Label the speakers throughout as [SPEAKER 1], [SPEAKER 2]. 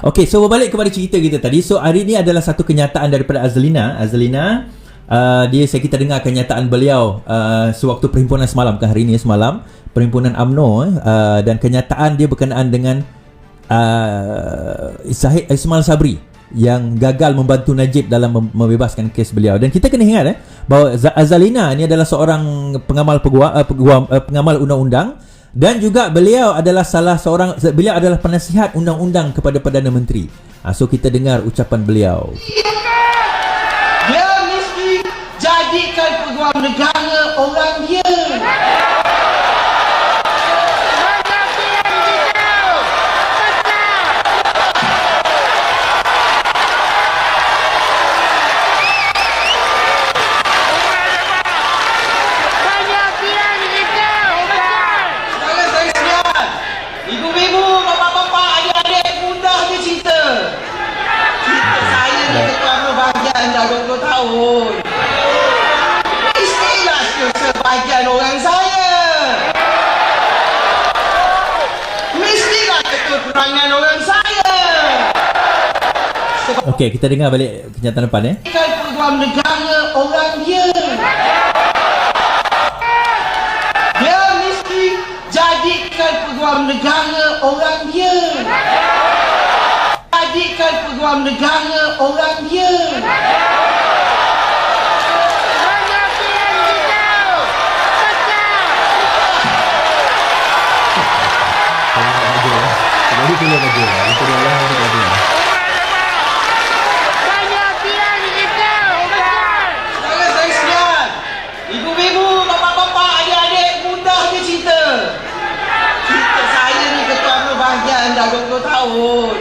[SPEAKER 1] Okey, so berbalik kepada cerita kita tadi. So hari ini adalah satu kenyataan daripada Azlina. Kita dengar kenyataan beliau sewaktu perhimpunan semalam, kan hari ini semalam, perhimpunan UMNO, dan kenyataan dia berkenaan dengan Ismail Sabri yang gagal membantu Najib dalam membebaskan kes beliau. Dan kita kena ingat bahawa Azlina ni adalah seorang pengamal pengamal undang-undang, dan juga beliau adalah beliau adalah penasihat undang-undang kepada Perdana Menteri. So kita dengar ucapan beliau.
[SPEAKER 2] Dia mesti jadikan peguam negara orang dia. Dah 20 tahun. Mestilah sebahagian orang saya. Mestilah kekurangan orang saya.
[SPEAKER 1] Okey, kita dengar balik kenyataan depan
[SPEAKER 2] Peguam negara orang dia. Dia mesti jadikan peguam negara orang dia. Jadikan peguam negara orang dia. Ibu-ibu, bapa-bapa, adik-adik, mudah je cerita. Cerita saya ni ketua bahagian dah 20 tahun.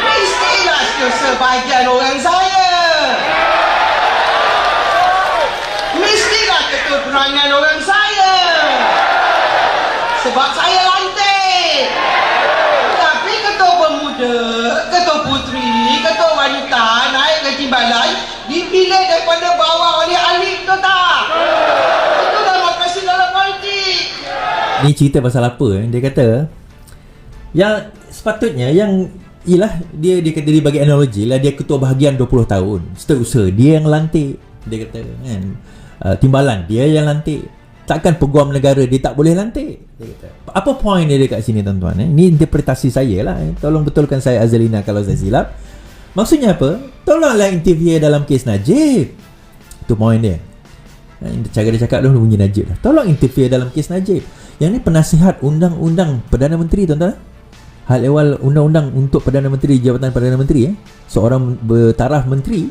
[SPEAKER 2] Mestilah sebahagian orang saya. Mestilah kekurangan orang saya. Sebab saya lantik. Tapi ketua pemuda, ketua putri, ketua wanita naik ke timbalan dipilih daripada bawah oleh ahli, betul tak? Itu demokrasi dalam politik.
[SPEAKER 1] Ni cerita pasal apa? Dia kata yang sepatutnya ialah dia kata, dia bagi analogi lah, dia ketua bahagian 20 tahun. Setiausaha dia yang lantik. Dia kata kan, timbalan dia yang lantik. Takkan peguam negara dia tak boleh lantik? Dia kata. Apa point dia dekat sini tuan-tuan? Ni interpretasi saya lah. Tolong betulkan saya, Azlina, kalau saya silap. Maksudnya apa? Tolonglah interview dalam kes Najib. Itu point dia. Cara dia cakap dah bunyi Najib dah. Tolong interview dalam kes Najib. Yang ni penasihat undang-undang Perdana Menteri, tuan-tuan. Hal ehwal undang-undang untuk Perdana Menteri, Jabatan Perdana Menteri, seorang bertaraf menteri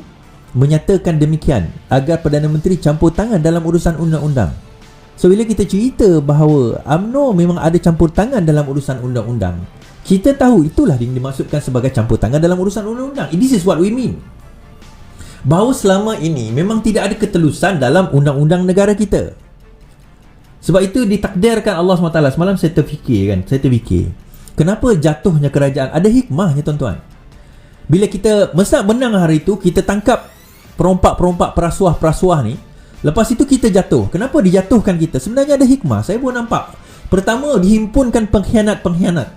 [SPEAKER 1] menyatakan demikian agar Perdana Menteri campur tangan dalam urusan undang-undang. So bila kita cerita bahawa UMNO memang ada campur tangan dalam urusan undang-undang, kita tahu itulah yang dimaksudkan sebagai campur tangan dalam urusan undang-undang. This is what we mean. Bahawa selama ini memang tidak ada ketelusan dalam undang-undang negara kita. Sebab itu ditakdirkan Allah SWT. Semalam saya terfikir, kenapa jatuhnya kerajaan? Ada hikmahnya, tuan-tuan. Bila kita menang hari itu, kita tangkap perompak-perompak, perasuah-perasuah ni. Lepas itu kita jatuh. Kenapa dijatuhkan kita? Sebenarnya ada hikmah. Saya pun nampak. Pertama, dihimpunkan pengkhianat-pengkhianat.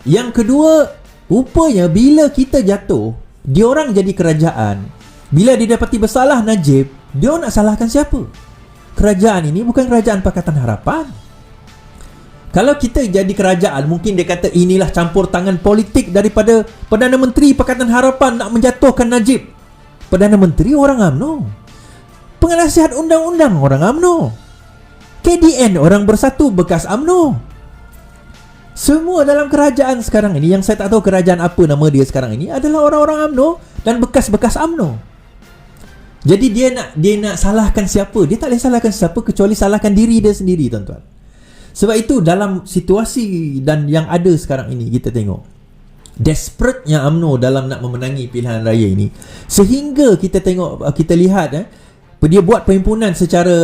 [SPEAKER 1] Yang kedua, rupanya bila kita jatuh, diorang jadi kerajaan. Bila didapati bersalah Najib, dia nak salahkan siapa? Kerajaan ini bukan kerajaan Pakatan Harapan. Kalau kita jadi kerajaan, mungkin dia kata inilah campur tangan politik daripada Perdana Menteri Pakatan Harapan nak menjatuhkan Najib. Perdana Menteri orang UMNO. Penasihat undang-undang orang UMNO. KDN orang Bersatu bekas UMNO. Semua dalam kerajaan sekarang ini, yang saya tak tahu kerajaan apa nama dia sekarang ini, adalah orang-orang UMNO dan bekas-bekas UMNO. Jadi dia nak salahkan siapa? Dia tak boleh salahkan siapa kecuali salahkan diri dia sendiri, tuan-tuan. Sebab itu dalam situasi dan yang ada sekarang ini, kita tengok desperate-nya UMNO dalam nak memenangi pilihan raya ini, sehingga kita tengok, kita lihat dia buat perhimpunan secara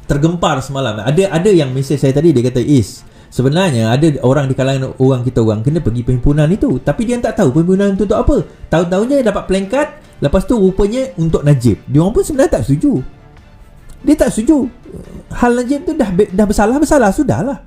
[SPEAKER 1] tergempar semalam. Ada yang mesej saya tadi, dia kata sebenarnya ada orang di kalangan orang kita orang kena pergi perhimpunan itu, tapi dia tak tahu perhimpunan itu untuk apa. Tahu-tahunya dapat plangkat, lepas tu rupanya untuk Najib. Dia orang pun sebenarnya tak setuju. Dia tak setuju. Hal Najib tu dah bersalah sudahlah.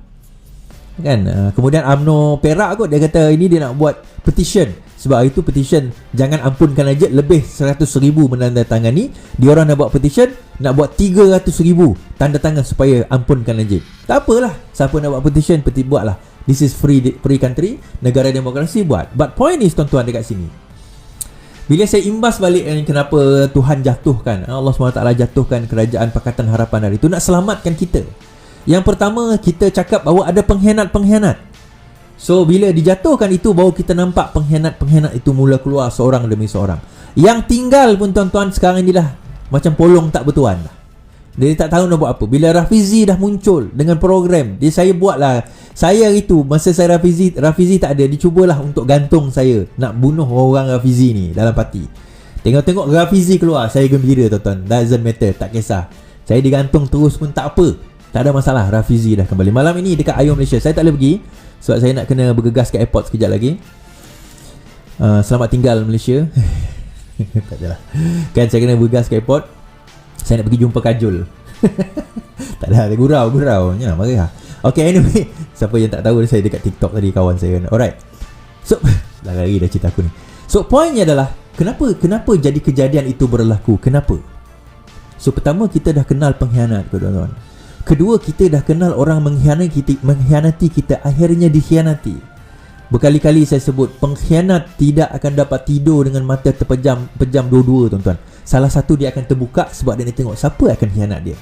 [SPEAKER 1] kan. Kemudian UMNO Perak kot, dia kata ini dia nak buat petition. Sebab itu petition jangan ampunkan Najib lebih 100,000 menandatangani. Diorang nak buat petition, nak buat 300,000 tanda tangan supaya ampunkan Najib. Tak apalah, siapa nak buat petition, buatlah. This is free country, negara demokrasi, buat. But point is tuan-tuan dekat sini, bila saya imbas balik kenapa Tuhan jatuhkan, Allah SWT jatuhkan kerajaan Pakatan Harapan hari itu, nak selamatkan kita. Yang pertama, kita cakap bahawa ada pengkhianat-pengkhianat. So bila dijatuhkan itu, baru kita nampak pengkhianat-pengkhianat itu mula keluar seorang demi seorang. Yang tinggal pun tuan-tuan sekarang ni dah macam polong tak bertuan lah. Dia tak tahu nak buat apa. Bila Rafizi dah muncul dengan program, saya buatlah. Saya itu masa saya Rafizi tak ada, dicubalah untuk gantung saya, nak bunuh orang Rafizi ni dalam parti. Tengok-tengok Rafizi keluar, saya gembira tuan-tuan. Doesn't matter, tak kisah. Saya digantung terus pun tak apa. Tak ada masalah, Rafizi dah kembali. Malam ini dekat Ayo Malaysia, saya tak boleh pergi sebab saya nak kena bergegas ke airport sekejap lagi. Selamat tinggal Malaysia. Tak adalah. Kan saya kena bergegas ke airport. Saya nak pergi jumpa Kajol. Tak ada, gurau ya, marah. Okay, anyway, siapa yang tak tahu, saya dekat TikTok tadi, kawan saya kan. Alright. So, lari dah cerita aku ni. So, poinnya adalah kenapa jadi kejadian itu berlaku? Kenapa? So, pertama, kita dah kenal pengkhianat, tuan-tuan. Kedua, kita dah kenal orang mengkhianati kita, akhirnya dikhianati. Berkali-kali saya sebut, pengkhianat tidak akan dapat tidur dengan mata pejam dua-dua, tuan-tuan. Salah satu dia akan terbuka sebab dia nak tengok siapa akan khianat dia.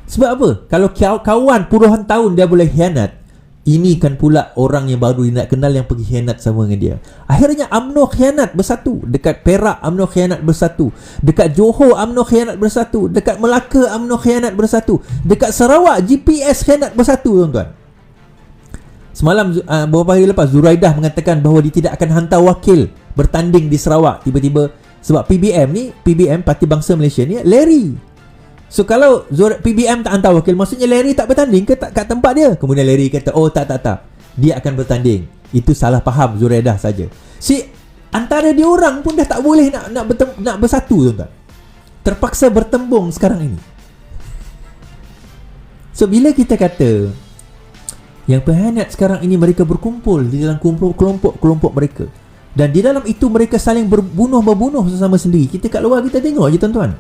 [SPEAKER 1] Sebab apa? Kalau kawan puluhan tahun dia boleh khianat, ini kan pula orang yang baru dia nak kenal yang pergi khianat sama dengan dia. Akhirnya UMNO khianat bersatu. Dekat Perak UMNO khianat bersatu. Dekat Johor UMNO khianat bersatu. Dekat Melaka UMNO khianat bersatu. Dekat Sarawak GPS khianat bersatu, tuan-tuan. Semalam beberapa hari lepas Zuraidah mengatakan bahawa dia tidak akan hantar wakil bertanding di Sarawak. Tiba-tiba sebab PBM Parti Bangsa Malaysia ni Larry. So kalau PBM tak hantar wakil, maksudnya Larry tak bertanding ke kat tempat dia. Kemudian Larry kata, oh tak, dia akan bertanding. Itu salah faham Zuraidah saja. Antara dia orang pun dah tak boleh nak bersatu, tuan-tuan. Terpaksa bertembung sekarang ini. So bila kita kata yang pengkhianat sekarang ini mereka berkumpul di dalam kelompok mereka, dan di dalam itu mereka saling berbunuh sesama sendiri. Kita kat luar kita tengok je, tuan-tuan.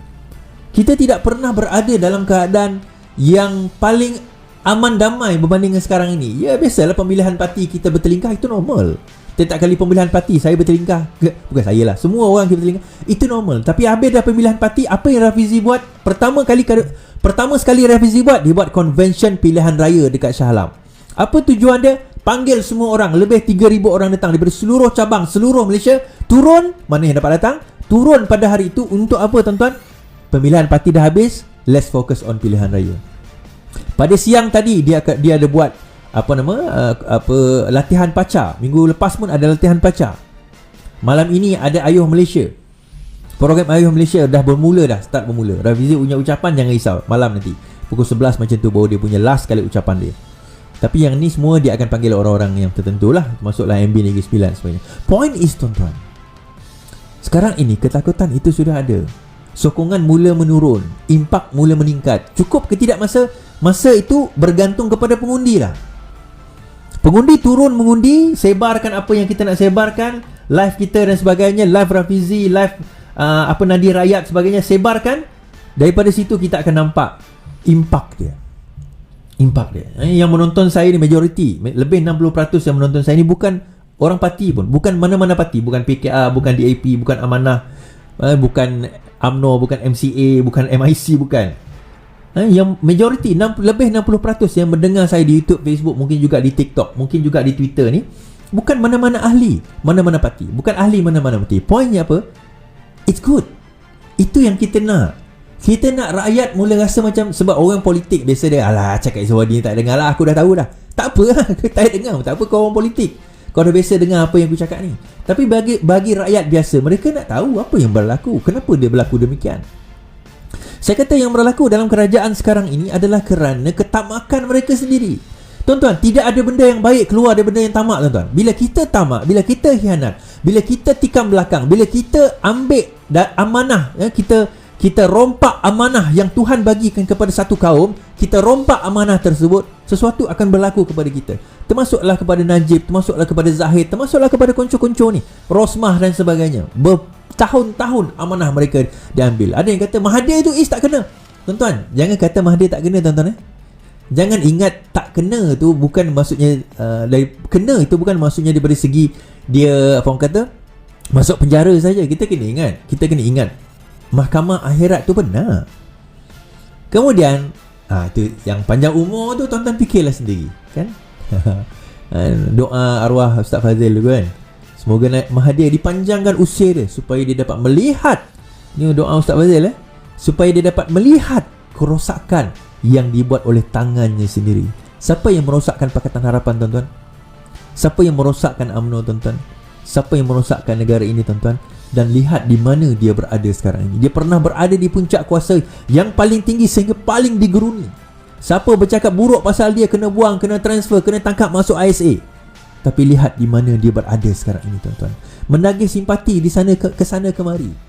[SPEAKER 1] Kita tidak pernah berada dalam keadaan yang paling aman damai berbanding dengan sekarang ini. Ya, biasalah pemilihan parti kita bertelingkah, itu normal. Setiap kali pemilihan parti saya bertelingkah, bukan saya lah, semua orang kita bertelingkah, itu normal. Tapi habis dah pemilihan parti, apa yang Rafizi buat? Pertama sekali Rafizi buat, dia buat convention pilihan raya dekat Shah Alam. Apa tujuan dia? Panggil semua orang, lebih 3,000 orang datang daripada seluruh cabang, seluruh Malaysia. Turun, mana yang dapat datang? Turun pada hari itu untuk apa, tuan-tuan? Pemilihan parti dah habis, let's focus on pilihan raya. Pada siang tadi dia ada buat latihan pacar. Minggu lepas pun ada latihan pacar. Malam ini ada Ayuh Malaysia. Program Ayuh Malaysia dah start bermula. Rafizi punya ucapan jangan risau, malam nanti pukul 11 macam tu baru dia punya last kali ucapan dia. Tapi yang ni semua dia akan panggil orang-orang yang tertentu lah, masuklah MB Negeri 9 sebenarnya. Point is, tuan-tuan, sekarang ini ketakutan itu sudah ada. Sokongan mula menurun, impak mula meningkat. Cukup ke tidak masa itu bergantung kepada pengundi lah. Pengundi turun mengundi, sebarkan apa yang kita nak sebarkan, live kita dan sebagainya, live Rafizi, live Nadir Rakyat sebagainya, sebarkan. Daripada situ kita akan nampak impak dia. Yang menonton saya ni majoriti, lebih 60% yang menonton saya ni bukan orang parti pun, bukan mana-mana parti, bukan PKR, bukan DAP, bukan Amanah, bukan UMNO, bukan MCA, bukan MIC, bukan. Yang majoriti, lebih 60% yang mendengar saya di YouTube, Facebook, mungkin juga di TikTok, mungkin juga di Twitter ni, bukan mana-mana ahli, mana-mana parti, bukan ahli mana-mana parti. Poinnya apa? It's good. Itu yang kita nak. Kita nak rakyat mula rasa macam, sebab orang politik biasa dia, alah cakap Izzuddin tak dengar lah, aku dah tahu dah. Tak apa lah, tak dengar, tak apa kau orang politik. Kau dah biasa dengar apa yang aku cakap ni. Tapi bagi rakyat biasa, mereka nak tahu apa yang berlaku, kenapa dia berlaku demikian. Saya kata yang berlaku dalam kerajaan sekarang ini adalah kerana ketamakan mereka sendiri. Tuan-tuan, tidak ada benda yang baik keluar dari benda yang tamak, tuan-tuan. Bila kita tamak, bila kita khianat, bila kita tikam belakang, bila kita ambil amanah, kita rompak amanah yang Tuhan bagikan kepada satu kaum, kita rompak amanah tersebut, sesuatu akan berlaku kepada kita. termasuklah kepada Najib, termasuklah kepada Zahid, termasuklah kepada konco-konco ni, Rosmah dan sebagainya. Bertahun-tahun amanah mereka diambil. Ada yang kata Mahathir tu tak kena. Tuan-tuan, jangan kata Mahathir tak kena, tuan-tuan. Jangan ingat tak kena tu bukan maksudnya kena itu bukan maksudnya daripada segi dia apa orang kata masuk penjara saja. Kita kena ingat mahkamah akhirat tu benar. Kemudian tu yang panjang umur tu tuan-tuan fikirlah sendiri, kan? Doa arwah Ustaz Fazil tu kan, semoga Mahathir dipanjangkan usia dia supaya dia dapat melihat, ni doa Ustaz Fazil supaya dia dapat melihat kerosakan yang dibuat oleh tangannya sendiri. Siapa yang merosakkan Pakatan Harapan, tuan-tuan? Siapa yang merosakkan UMNO, tuan-tuan? Siapa yang merosakkan negara ini, tuan-tuan? Dan lihat di mana dia berada sekarang ini. Dia pernah berada di puncak kuasa yang paling tinggi sehingga paling digeruni. Siapa bercakap buruk pasal dia kena buang, kena transfer, kena tangkap masuk ISA. Tapi lihat di mana dia berada sekarang ini, tuan-tuan. Menagih simpati di sana ke sana kemari.